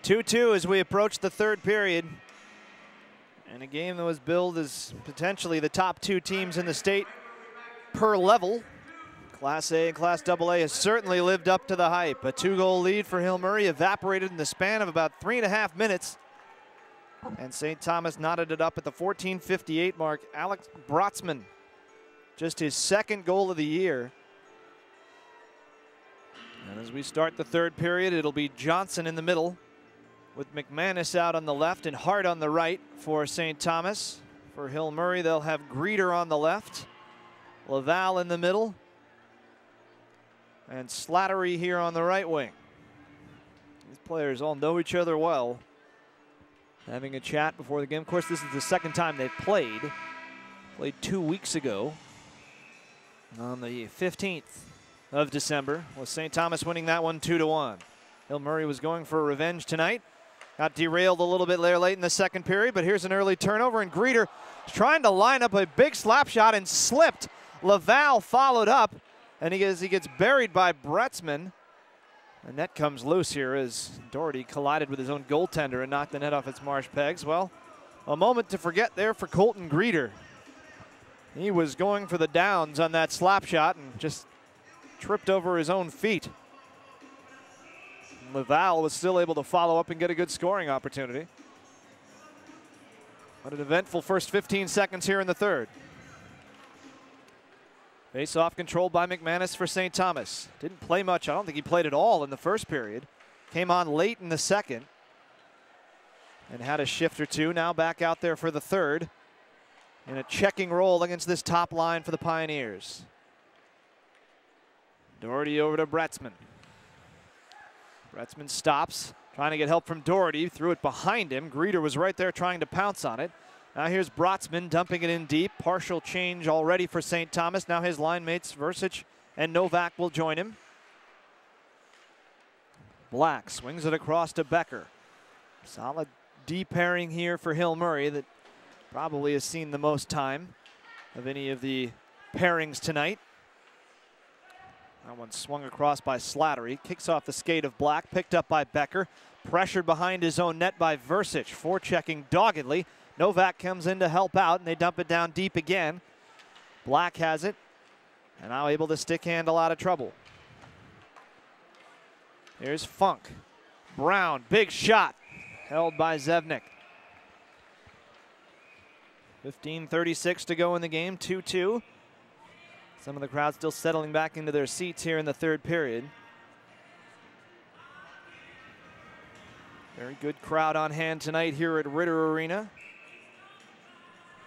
2-2 as we approach the third period. And a game that was billed as potentially the top two teams in the state per level. Class A and Class AA has certainly lived up to the hype. A 2-goal lead for Hill Murray evaporated in the span of about 3.5 minutes. And St. Thomas knotted it up at the 14:58 mark. Alex Brotzman, just his second goal of the year. And as we start the third period, it'll be Johnson in the middle, with McManus out on the left and Hart on the right for St. Thomas. For Hill Murray, they'll have Greeter on the left, Laval in the middle, and Slattery here on the right wing. These players all know each other well. Having a chat before the game. Of course, this is the second time they've played. Played 2 weeks ago on the 15th of December, with St. Thomas winning that one 2-1. Hill Murray was going for revenge tonight. Got derailed a little bit there late in the second period, but here's an early turnover, and Greeter is trying to line up a big slap shot and slipped. Laval followed up, and he gets buried by Bretzman. The net comes loose here as Doherty collided with his own goaltender and knocked the net off its marsh pegs. Well, a moment to forget there for Colton Greeter. He was going for the downs on that slap shot and just tripped over his own feet. Laval was still able to follow up and get a good scoring opportunity. What an eventful first 15 seconds here in the third. Face-off controlled by McManus for St. Thomas. Didn't play much. I don't think he played at all in the first period. Came on late in the second and had a shift or two. Now back out there for the third in a checking role against this top line for the Pioneers. Doherty over to Bretzman. Bretzman stops, trying to get help from Doherty. Threw it behind him. Greeter was right there trying to pounce on it. Now here's Brotzman dumping it in deep. Partial change already for St. Thomas. Now his line mates Versich and Novak will join him. Black swings it across to Becker. Solid D pairing here for Hill Murray that probably has seen the most time of any of the pairings tonight. That one swung across by Slattery. Kicks off the skate of Black, picked up by Becker. Pressured behind his own net by Versich. Forechecking doggedly. Novak comes in to help out, and they dump it down deep again. Black has it, and now able to stick handle out of trouble. Here's Funk. Brown, big shot, held by Zevnik. 15:36 to go in the game, 2-2. Some of the crowd still settling back into their seats here in the third period. Very good crowd on hand tonight here at Ritter Arena.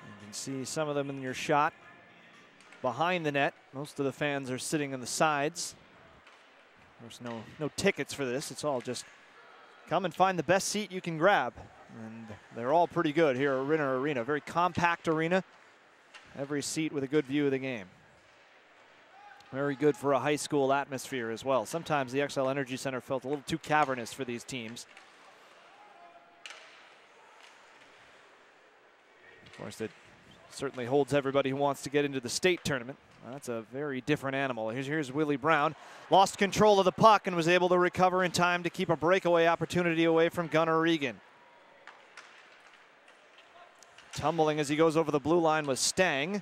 You can see some of them in your shot behind the net. Most of the fans are sitting on the sides. There's no tickets for this. It's all just come and find the best seat you can grab. And they're all pretty good here at Ritter Arena. Very compact arena. Every seat with a good view of the game. Very good for a high school atmosphere as well. Sometimes the XL Energy Center felt a little too cavernous for these teams. Of course, it certainly holds everybody who wants to get into the state tournament. Well, that's a very different animal. Here's Willie Brown. Lost control of the puck and was able to recover in time to keep a breakaway opportunity away from Gunnar Regan. Tumbling as he goes over the blue line was Stang.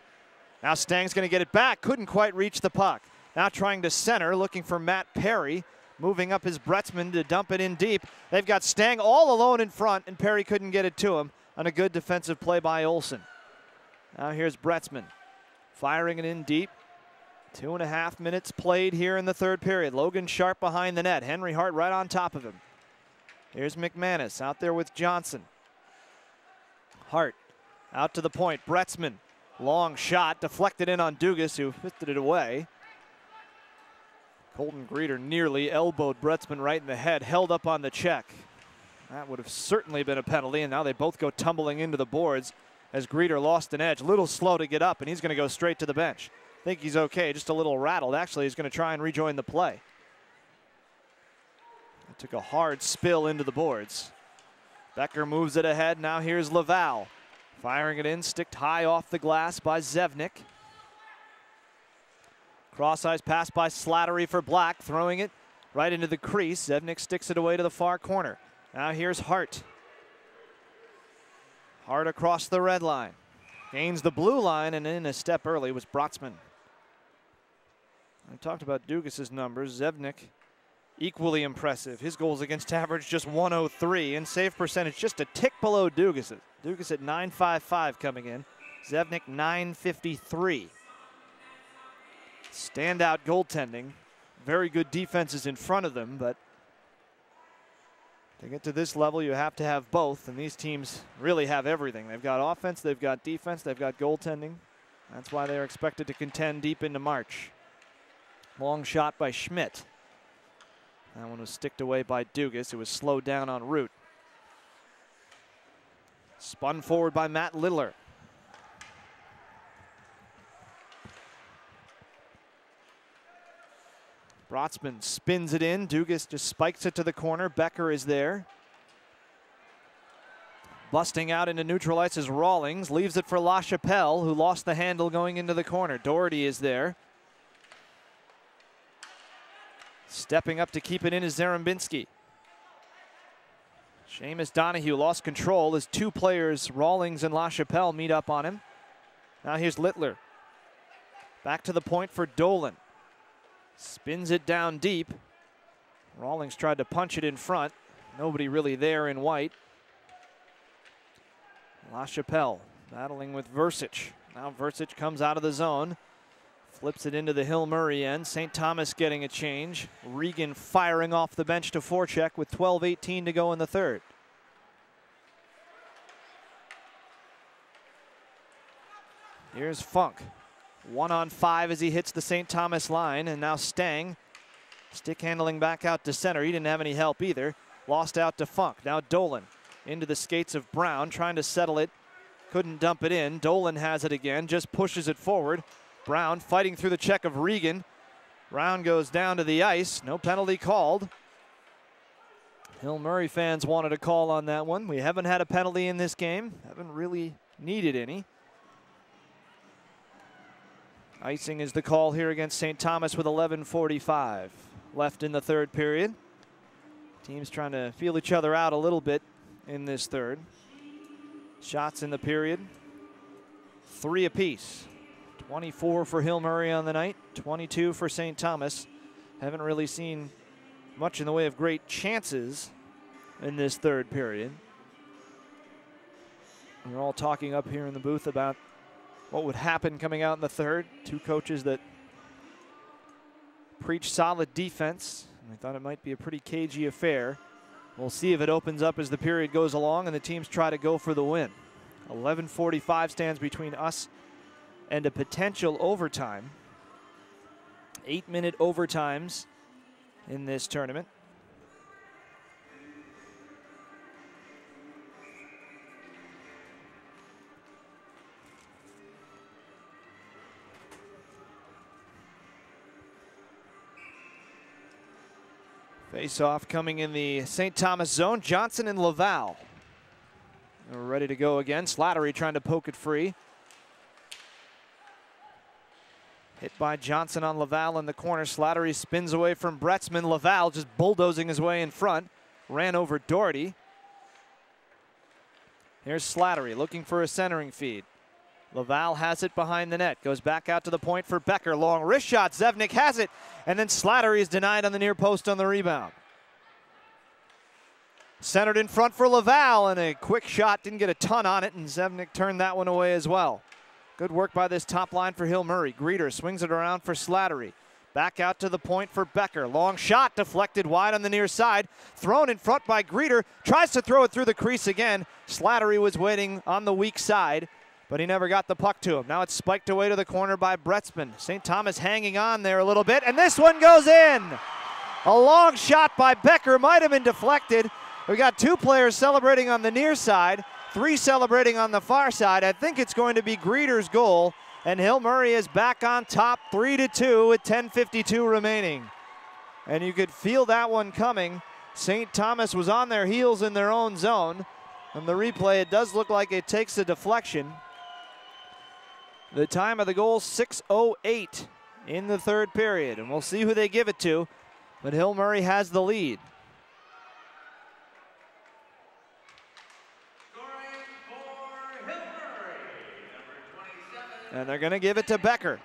Now Stang's going to get it back. Couldn't quite reach the puck. Now trying to center, looking for Matt Perry. Moving up his Bretzman to dump it in deep. They've got Stang all alone in front, and Perry couldn't get it to him on a good defensive play by Olsen. Now here's Bretzman. Firing it in deep. 2.5 minutes played here in the third period. Logan Sharp behind the net. Henry Hart right on top of him. Here's McManus out there with Johnson. Hart out to the point. Bretzman. Long shot, deflected in on Dugas, who fisted it away. Colton Greeter nearly elbowed Bretzman right in the head, held up on the check. That would have certainly been a penalty, and now they both go tumbling into the boards as Greeter lost an edge. A little slow to get up, and he's going to go straight to the bench. I think he's okay, just a little rattled. Actually, he's going to try and rejoin the play. It took a hard spill into the boards. Becker moves it ahead. Now here's Laval. Firing it in, sticked high off the glass by Zevnik. Cross-ice pass by Slattery for Black, throwing it right into the crease. Zevnik sticks it away to the far corner. Now here's Hart. Hart across the red line. Gains the blue line, and in a step early was Brotzman. I talked about Dugas's numbers. Zevnik, equally impressive. His goals against average just 103, and save percentage just a tick below Dugas's. Dugas at .955 coming in. Zevnik .953. Standout goaltending. Very good defenses in front of them, but to get to this level, you have to have both, and these teams really have everything. They've got offense, they've got defense, they've got goaltending. That's why they're expected to contend deep into March. Long shot by Schmidt. That one was sticked away by Dugas. It was slowed down en route. Spun forward by Matt Littler. Brotzman spins it in. Dugas just spikes it to the corner. Becker is there. Busting out into neutral ice is Rawlings. Leaves it for LaChapelle, who lost the handle going into the corner. Doherty is there. Stepping up to keep it in is Zarembinski. Seamus Donahue lost control as two players, Rawlings and LaChapelle, meet up on him. Now here's Littler. Back to the point for Dolan. Spins it down deep. Rawlings tried to punch it in front. Nobody really there in white. LaChapelle battling with Versich. Now Versich comes out of the zone. Flips it into the Hill Murray end. St. Thomas getting a change. Regan firing off the bench to forecheck with 12:18 to go in the third. Here's Funk. 1-on-5 as he hits the St. Thomas line, and now Stang stick handling back out to center. He didn't have any help either. Lost out to Funk. Now Dolan into the skates of Brown, trying to settle it. Couldn't dump it in. Dolan has it again, just pushes it forward. Brown fighting through the check of Regan. Brown goes down to the ice. No penalty called. Hill Murray fans wanted a call on that one. We haven't had a penalty in this game. Haven't really needed any. Icing is the call here against St. Thomas with 11:45 left in the third period. Teams trying to feel each other out a little bit in this third. Shots in the period, 3 apiece. 24 for Hill Murray on the night, 22 for St. Thomas. Haven't really seen much in the way of great chances in this third period. We're all talking up here in the booth about what would happen coming out in the third. Two coaches that preach solid defense. I thought it might be a pretty cagey affair. We'll see if it opens up as the period goes along and the teams try to go for the win. 11:45 stands between us and a potential overtime. 8-minute overtimes in this tournament. Face-off coming in the St. Thomas zone. Johnson and Laval are ready to go again. Slattery trying to poke it free. Hit by Johnson on Laval in the corner. Slattery spins away from Bretzman. Laval just bulldozing his way in front. Ran over Doherty. Here's Slattery looking for a centering feed. Laval has it behind the net. Goes back out to the point for Becker. Long wrist shot. Zevnik has it. And then Slattery is denied on the near post on the rebound. Centered in front for Laval, and a quick shot. Didn't get a ton on it, and Zevnik turned that one away as well. Good work by this top line for Hill Murray. Greeter swings it around for Slattery. Back out to the point for Becker. Long shot deflected wide on the near side. Thrown in front by Greeter. Tries to throw it through the crease again. Slattery was waiting on the weak side, but he never got the puck to him. Now it's spiked away to the corner by Bretzman. St. Thomas hanging on there a little bit, and this one goes in. A long shot by Becker might have been deflected. We got two players celebrating on the near side, 3 celebrating on the far side. I think it's going to be Greeter's goal, and Hill Murray is back on top 3-2 with 10:52 remaining. And you could feel that one coming. St. Thomas was on their heels in their own zone. From the replay, it does look like it takes a deflection. The time of the goal, 6:08 in the third period, and we'll see who they give it to, but Hill Murray has the lead. And they're going to give it to Becker.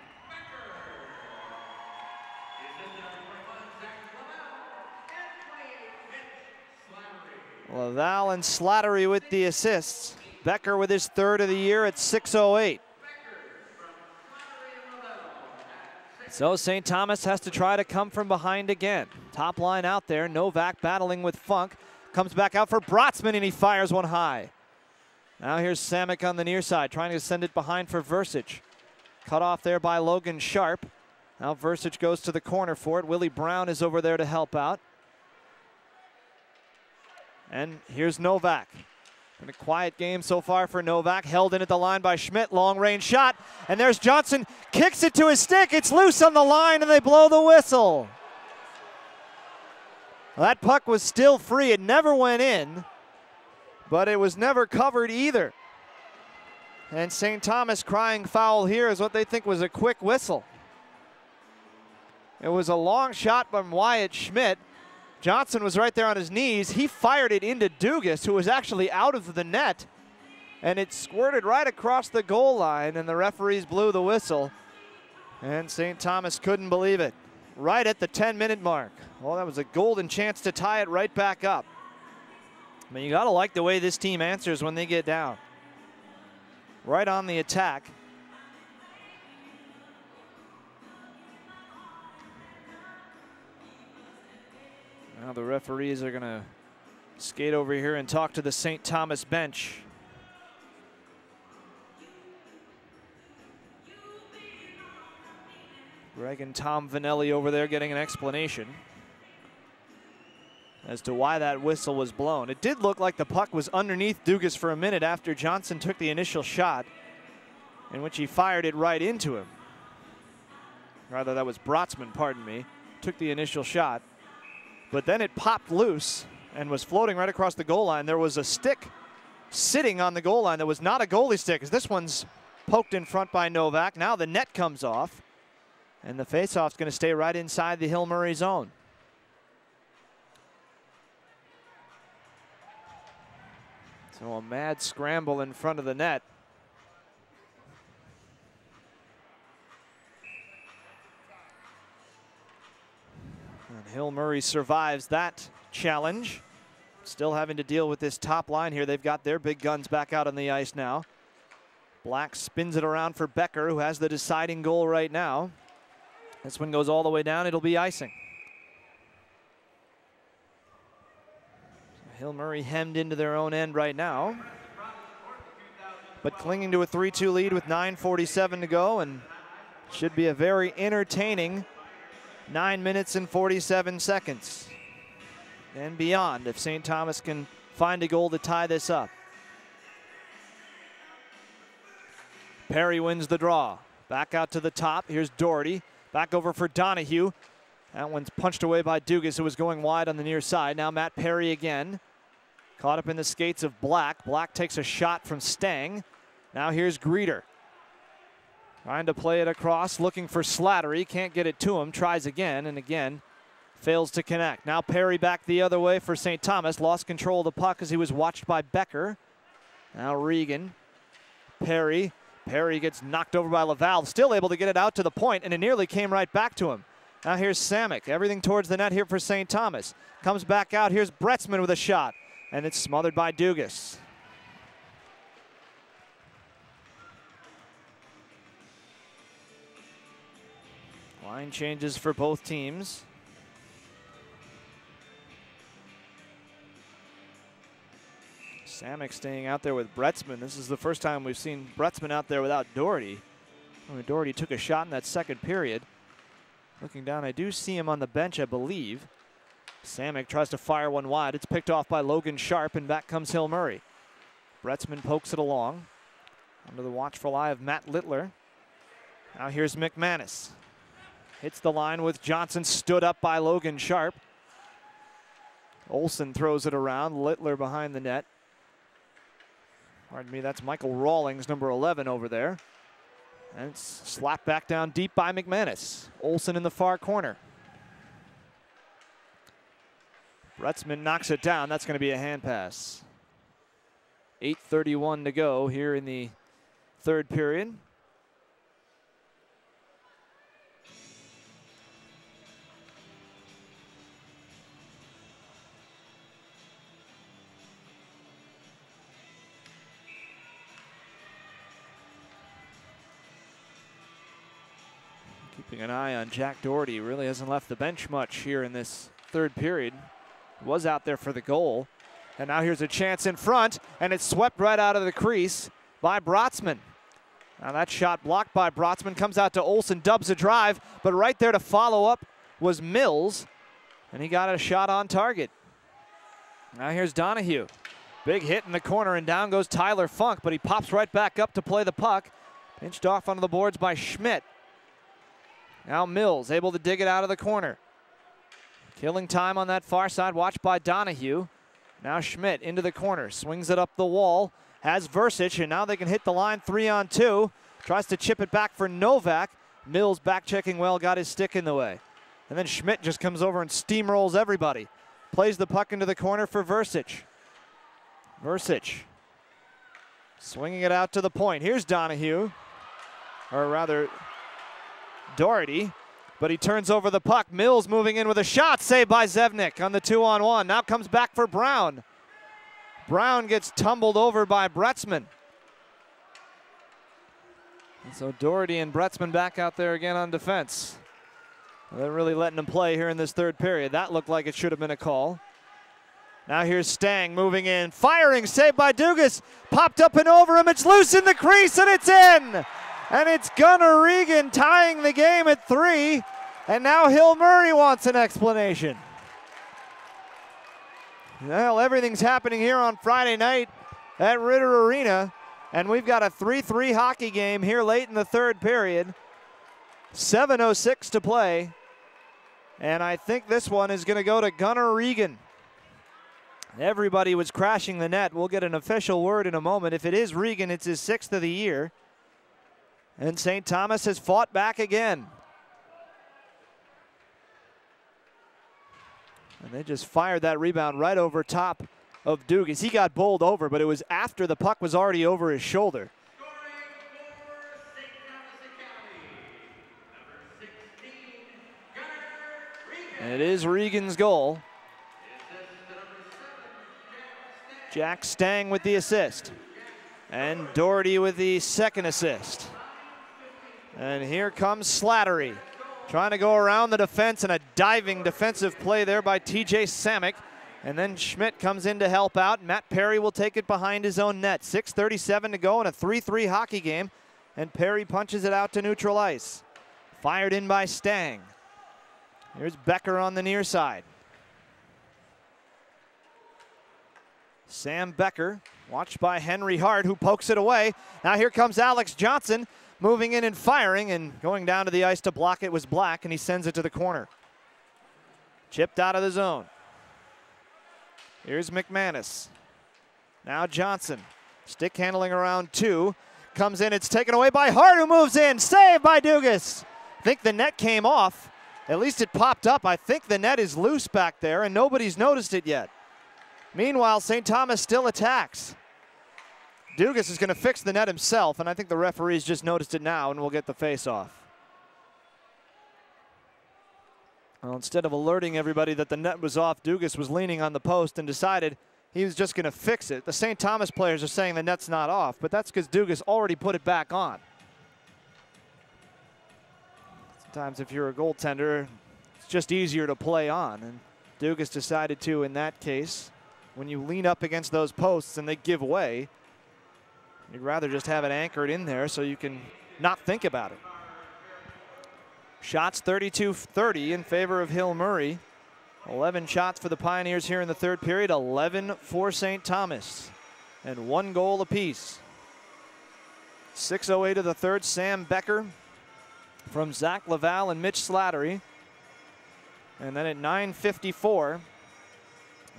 Laval and Slattery with the assists. Becker with his third of the year at 6:08. So St. Thomas has to try to come from behind again. Top line out there. Novak battling with Funk. Comes back out for Brotzman, and he fires one high. Now here's Samick on the near side, trying to send it behind for Versich. Cut off there by Logan Sharp. Now Versich goes to the corner for it. Willie Brown is over there to help out. And here's Novak. Been a quiet game so far for Novak. Held in at the line by Schmidt. Long range shot. And there's Johnson. Kicks it to his stick. It's loose on the line, and they blow the whistle. Well, that puck was still free. It never went in, but it was never covered either. And St. Thomas crying foul here is what they think was a quick whistle. It was a long shot from Wyatt Schmidt. Johnson was right there on his knees. He fired it into Dugas, who was actually out of the net, and it squirted right across the goal line, and the referees blew the whistle, and St. Thomas couldn't believe it. Right at the 10-minute mark. Well, that was a golden chance to tie it right back up. I mean, you got to like the way this team answers when they get down. Right on the attack. Now the referees are going to skate over here and talk to the St. Thomas bench. Greg and Tom Vanelli over there getting an explanation as to why that whistle was blown. It did look like the puck was underneath Dugas for a minute after Johnson took the initial shot, in which he fired it right into him. Rather, that was Brotzman, pardon me, took the initial shot. But then it popped loose and was floating right across the goal line. There was a stick sitting on the goal line that was not a goalie stick, as this one's poked in front by Novak. Now the net comes off, and the faceoff's going to stay right inside the Hill Murray zone. So a mad scramble in front of the net. And Hill Murray survives that challenge. Still having to deal with this top line here. They've got their big guns back out on the ice now. Black spins it around for Becker, who has the deciding goal right now. This one goes all the way down. It'll be icing. Hill Murray hemmed into their own end right now, but clinging to a 3-2 lead with 9:47 to go, and should be a very entertaining 9 minutes and 47 seconds and beyond if St. Thomas can find a goal to tie this up. Perry wins the draw. Back out to the top. Here's Doherty. Back over for Donahue. That one's punched away by Dugas, who was going wide on the near side. Now Matt Perry again. Caught up in the skates of Black. Black takes a shot from Stang. Now here's Greeter. Trying to play it across, looking for Slattery. Can't get it to him. Tries again, and again fails to connect. Now Perry back the other way for St. Thomas. Lost control of the puck as he was watched by Becker. Now Regan. Perry. Perry gets knocked over by Laval. Still able to get it out to the point, and it nearly came right back to him. Now here's Samick. Everything towards the net here for St. Thomas. Comes back out. Here's Bretzman with a shot, and it's smothered by Dugas. Line changes for both teams. Samick staying out there with Bretzman. This is the first time we've seen Bretzman out there without Doherty. I mean, Doherty took a shot in that second period. Looking down, I do see him on the bench, I believe. Samick tries to fire one wide. It's picked off by Logan Sharp, and back comes Hill Murray. Bretzman pokes it along. Under the watchful eye of Matt Littler. Now here's McManus. Hits the line with Johnson, stood up by Logan Sharp. Olsen throws it around. Littler behind the net. Pardon me, that's Michael Rawlings, number 11 over there. And it's slapped back down deep by McManus. Olsen in the far corner. Bretzman knocks it down. That's going to be a hand pass. 8:31 to go here in the third period. Keeping an eye on Jack Doherty. Really hasn't left the bench much here in this third period. Was out there for the goal. And now here's a chance in front, and it's swept right out of the crease by Brotzman. Now that shot blocked by Brotzman, comes out to Olsen, dubs a drive, but right there to follow up was Mills, and he got a shot on target. Now here's Donahue. Big hit in the corner, and down goes Tyler Funk, but he pops right back up to play the puck. Pinched off onto the boards by Schmidt. Now Mills able to dig it out of the corner. Killing time on that far side, watched by Donahue. Now Schmidt into the corner, swings it up the wall, has Versich, and now they can hit the line 3-on-2. Tries to chip it back for Novak. Mills back checking well, got his stick in the way. And then Schmidt just comes over and steamrolls everybody. Plays the puck into the corner for Versich. Versich swinging it out to the point. Here's Donahue, or rather Doherty, but he turns over the puck. Mills moving in with a shot, saved by Zevnik on the 2-on-1. Now comes back for Brown. Brown gets tumbled over by Bretzman. And so Doherty and Bretzman back out there again on defense. They're really letting him play here in this third period. That looked like it should have been a call. Now here's Stang moving in, firing, saved by Dugas. Popped up and over him, it's loose in the crease, and it's in! And it's Gunnar Regan tying the game at 3. And now Hill Murray wants an explanation. Well, everything's happening here on Friday night at Ritter Arena. And we've got a 3-3 hockey game here late in the third period. 7:06 to play. And I think this one is going to go to Gunnar Regan. Everybody was crashing the net. We'll get an official word in a moment. If it is Regan, it's his 6th of the year. And St. Thomas has fought back again. And they just fired that rebound right over top of Dugas. He got bowled over, but it was after the puck was already over his shoulder. And it is Regan's goal. Jack Stang with the assist. And Doherty with the second assist. And here comes Slattery, trying to go around the defense, and a diving defensive play there by TJ Samick. And then Schmidt comes in to help out. Matt Perry will take it behind his own net. 6:37 to go in a 3-3 hockey game. And Perry punches it out to neutral ice. Fired in by Stang. Here's Becker on the near side. Sam Becker, watched by Henry Hart, who pokes it away. Now here comes Alex Johnson, moving in and firing, and going down to the ice to block it was Black, and he sends it to the corner. Chipped out of the zone. Here's McManus. Now Johnson, stick handling around 2. Comes in, it's taken away by Hart, who moves in, saved by Dugas. I think the net came off. At least it popped up. I think the net is loose back there, and nobody's noticed it yet. Meanwhile, St. Thomas still attacks. Dugas is going to fix the net himself, and I think the referees just noticed it now and will get the face-off. Well, instead of alerting everybody that the net was off, Dugas was leaning on the post and decided he was just going to fix it. The St. Thomas players are saying the net's not off, but that's because Dugas already put it back on. Sometimes if you're a goaltender, it's just easier to play on, and Dugas decided to in that case. When you lean up against those posts and they give way, you'd rather just have it anchored in there so you can not think about it. Shots 32-30 in favor of Hill Murray. 11 shots for the Pioneers here in the third period, 11 for St. Thomas, and 1 goal apiece. 6:08 of the third, Sam Becker from Zach Laval and Mitch Slattery. And then at 9:54,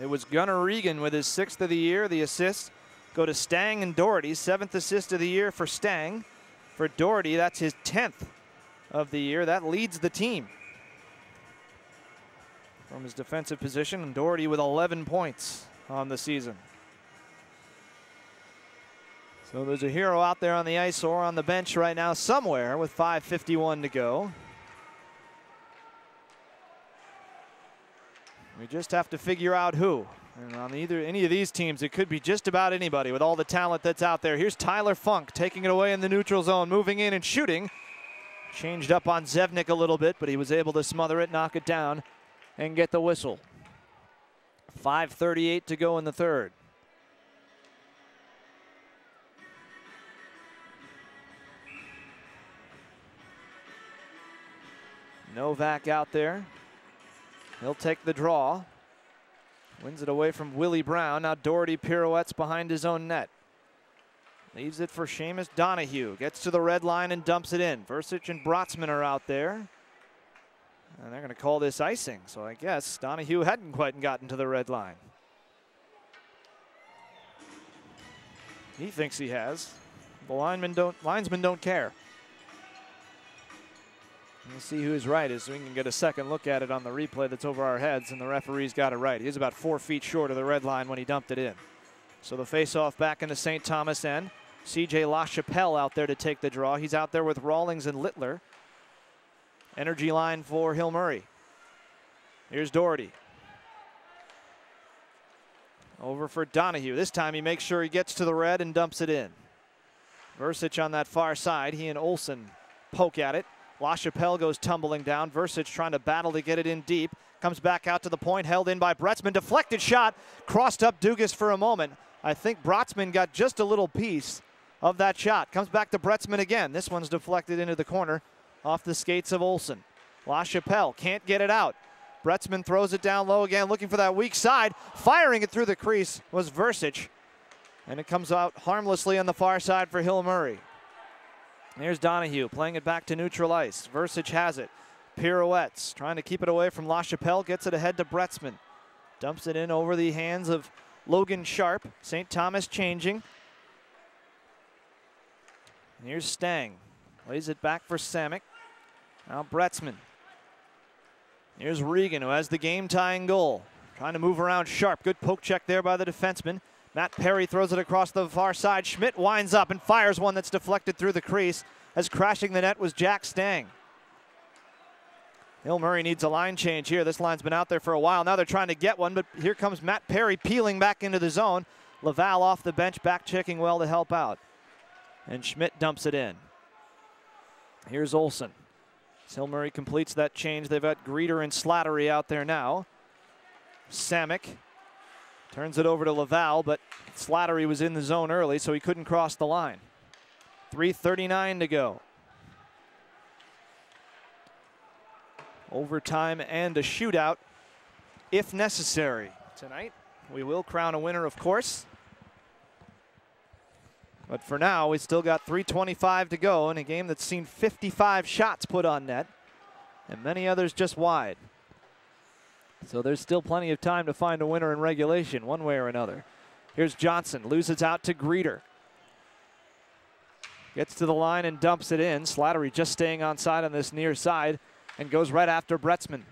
it was Gunnar Regan with his 6th of the year. The assists go to Stang and Doherty. 7th assist of the year for Stang. For Doherty, that's his 10th of the year. That leads the team from his defensive position. And Doherty with 11 points on the season. So there's a hero out there on the ice or on the bench right now somewhere with 5:51 to go. We just have to figure out who. And on any of these teams, it could be just about anybody with all the talent that's out there. Here's Tyler Funk taking it away in the neutral zone, moving in and shooting. Changed up on Zevnik a little bit, but he was able to smother it, knock it down, and get the whistle. 5:38 to go in the third. Novak out there. He'll take the draw. Wins it away from Willie Brown. Now Doherty pirouettes behind his own net. Leaves it for Seamus Donahue. Gets to the red line and dumps it in. Versich and Brotzman are out there. And they're going to call this icing. So I guess Donahue hadn't quite gotten to the red line. He thinks he has. The linesmen don't care. We'll see who's right as we can get a second look at it on the replay that's over our heads, and the referee's got it right. He was about 4 feet short of the red line when he dumped it in. So the face-off back into St. Thomas end. C.J. LaChapelle out there to take the draw. He's out there with Rawlings and Littler. Energy line for Hill Murray. Here's Doherty. Over for Donahue. This time he makes sure he gets to the red and dumps it in. Versich on that far side. He and Olsen poke at it. LaChapelle goes tumbling down. Versich trying to battle to get it in deep. Comes back out to the point, held in by Bretzman. Deflected shot, crossed up Dugas for a moment. I think Brotzman got just a little piece of that shot. Comes back to Bretzman again. This one's deflected into the corner off the skates of Olsen. LaChapelle can't get it out. Bretzman throws it down low again, looking for that weak side. Firing it through the crease was Versich. And it comes out harmlessly on the far side for Hill Murray. Here's Donahue playing it back to neutral ice. Versich has it. Pirouettes, trying to keep it away from LaChapelle. Gets it ahead to Bretzman. Dumps it in over the hands of Logan Sharp. St. Thomas changing. And here's Stang. Lays it back for Samick. Now Bretzman. Here's Regan, who has the game-tying goal. Trying to move around Sharp. Good poke check there by the defenseman. Matt Perry throws it across the far side. Schmidt winds up and fires one that's deflected through the crease, as crashing the net was Jack Stang. Hill Murray needs a line change here. This line's been out there for a while. Now they're trying to get one, but here comes Matt Perry peeling back into the zone. Laval off the bench, back checking well to help out. And Schmidt dumps it in. Here's Olsen. Hill Murray completes that change. They've got Greeter and Slattery out there now. Samick turns it over to Laval, but Slattery was in the zone early, so he couldn't cross the line. 3:39 to go. Overtime and a shootout, if necessary. Tonight, we will crown a winner, of course. But for now, we still got 3:25 to go in a game that's seen 55 shots put on net, and many others just wide. So there's still plenty of time to find a winner in regulation, one way or another. Here's Johnson, loses out to Greeter. Gets to the line and dumps it in. Slattery just staying on side on this near side and goes right after Bretzman.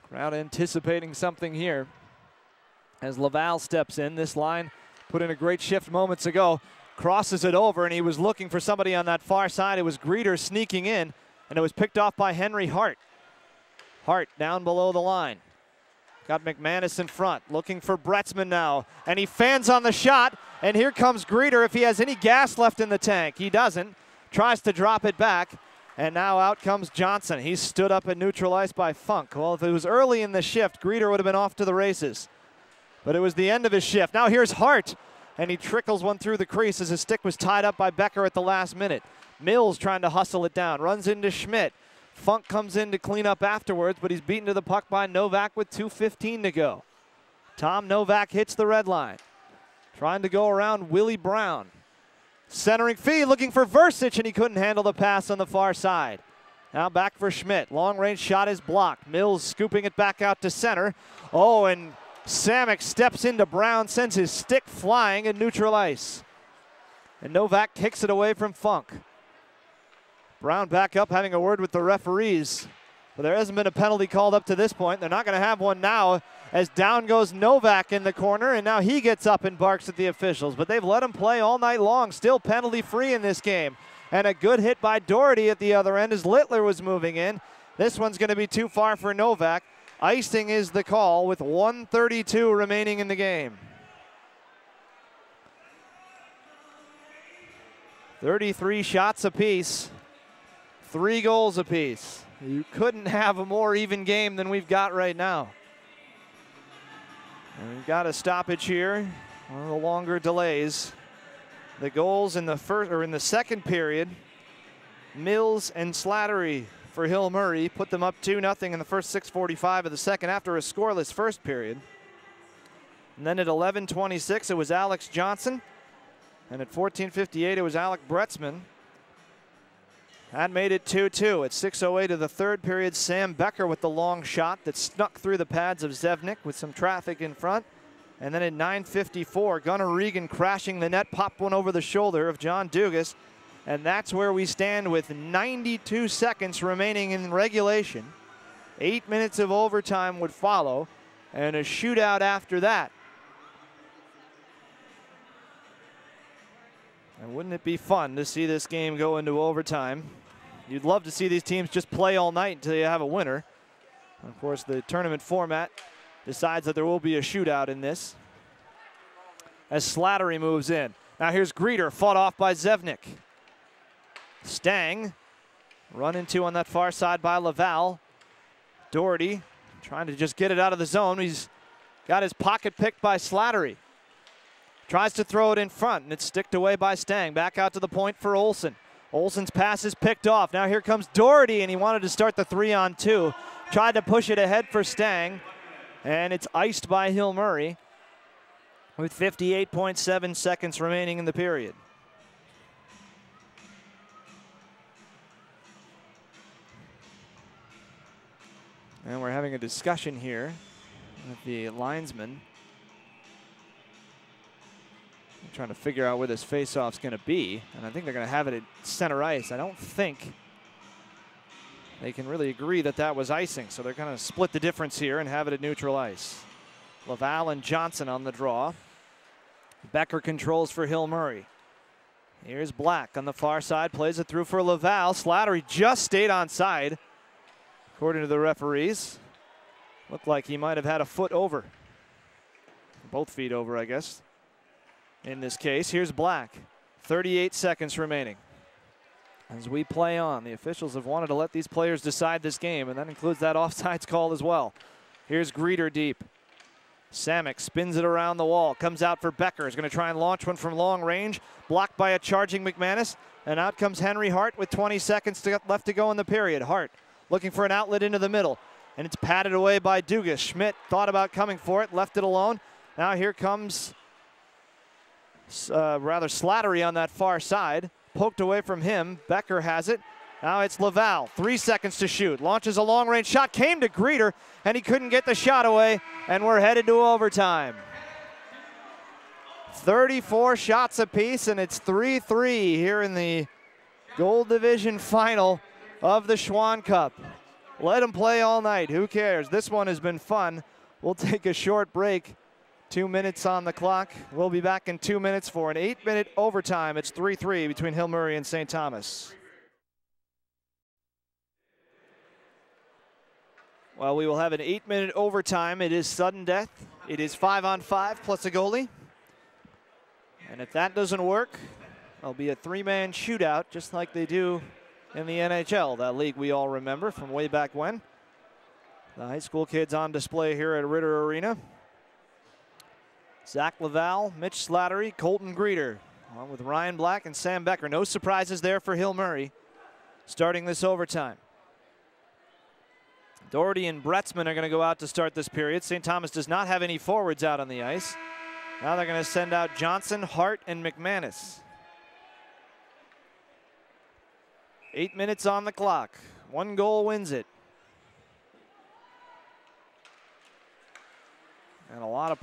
Crowd anticipating something here as Laval steps in. This line put in a great shift moments ago. Crosses it over, and he was looking for somebody on that far side. It was Greeter sneaking in, and it was picked off by Henry Hart. Hart down below the line. Got McManus in front, looking for Bretzman now. And he fans on the shot, and here comes Greeter if he has any gas left in the tank. He doesn't. Tries to drop it back, and now out comes Johnson. He's stood up and neutralized by Funk. Well, if it was early in the shift, Greeter would have been off to the races. But it was the end of his shift. Now here's Hart, and he trickles one through the crease as his stick was tied up by Becker at the last minute. Mills trying to hustle it down, runs into Schmidt. Funk comes in to clean up afterwards, but he's beaten to the puck by Novak with 2:15 to go. Tom Novak hits the red line. Trying to go around Willie Brown. Centering feed, looking for Versich, and he couldn't handle the pass on the far side. Now back for Schmidt. Long range shot is blocked. Mills scooping it back out to center. Oh, and Samick steps into Brown, sends his stick flying in neutral ice. And Novak kicks it away from Funk. Brown back up, having a word with the referees. But there hasn't been a penalty called up to this point. They're not going to have one now, as down goes Novak in the corner, and now he gets up and barks at the officials. But they've let him play all night long, still penalty-free in this game. And a good hit by Doherty at the other end as Littler was moving in. This one's going to be too far for Novak. Icing is the call with 1:32 remaining in the game. 33 shots apiece, 3 goals apiece. You couldn't have a more even game than we've got right now. And we've got a stoppage here, one of the longer delays. The goals in the second period, Mills and Slattery for Hill Murray put them up 2-0 in the first 6:45 of the second after a scoreless first period. And then at 11:26 it was Alex Johnson, and at 14:58 it was Alec Bretzman. That made it 2-2. At 6:08 of the third period, Sam Becker with the long shot that snuck through the pads of Zevnik with some traffic in front. And then at 9:54, Gunnar Regan crashing the net, popped one over the shoulder of John Dugas. And that's where we stand with 92 seconds remaining in regulation. 8 minutes of overtime would follow, and a shootout after that. And wouldn't it be fun to see this game go into overtime? You'd love to see these teams just play all night until you have a winner. Of course, the tournament format decides that there will be a shootout in this. As Slattery moves in. Now here's Greeter, fought off by Zevnik. Stang, run into on that far side by Laval. Doherty trying to just get it out of the zone. He's got his pocket picked by Slattery. Tries to throw it in front, and it's sticked away by Stang. Back out to the point for Olsen. Olsen's pass is picked off. Now here comes Doherty, and he wanted to start the 3-on-2. Tried to push it ahead for Stang, and it's iced by Hill Murray with 58.7 seconds remaining in the period. And we're having a discussion here with the linesman. Trying to figure out where this faceoff's going to be, and I think they're going to have it at center ice. I don't think they can really agree that that was icing, so they're going to split the difference here and have it at neutral ice. Laval and Johnson on the draw. Becker controls for Hill Murray. Here's Black on the far side, plays it through for Laval. Slattery just stayed onside, according to the referees. Looked like he might have had a foot over. Both feet over, I guess. In this case, here's Black. 38 seconds remaining. As we play on, the officials have wanted to let these players decide this game, and that includes that offsides call as well. Here's Greeter deep. Samek spins it around the wall, comes out for Becker. Is going to try and launch one from long range. Blocked by a charging McManus, and out comes Henry Hart with 20 seconds left to go in the period. Hart looking for an outlet into the middle, and it's patted away by Dugas. Schmidt thought about coming for it, left it alone. Now here comes Slattery on that far side. Poked away from him. Becker has it. Now it's Laval. 3 seconds to shoot. Launches a long-range shot. Came to Greeter, and he couldn't get the shot away, and we're headed to overtime. 34 shots apiece, and it's 3-3 here in the Gold Division final of the Schwan Cup. Let them play all night. Who cares? This one has been fun. We'll take a short break. 2 minutes on the clock. We'll be back in 2 minutes for an 8-minute overtime. It's 3-3 between Hill Murray and St. Thomas. Well, we will have an 8-minute overtime. It is sudden death. It is 5-on-5 plus a goalie. And if that doesn't work, there'll be a 3-man shootout just like they do in the NHL, that league we all remember from way back when. The high school kids on display here at Ritter Arena. Zach Laval, Mitch Slattery, Colton Greeter, along with Ryan Black and Sam Becker. No surprises there for Hill Murray starting this overtime. Doherty and Bretzman are going to go out to start this period. St. Thomas does not have any forwards out on the ice. Now they're going to send out Johnson, Hart, and McManus. 8 minutes on the clock. 1 goal wins it. And a lot of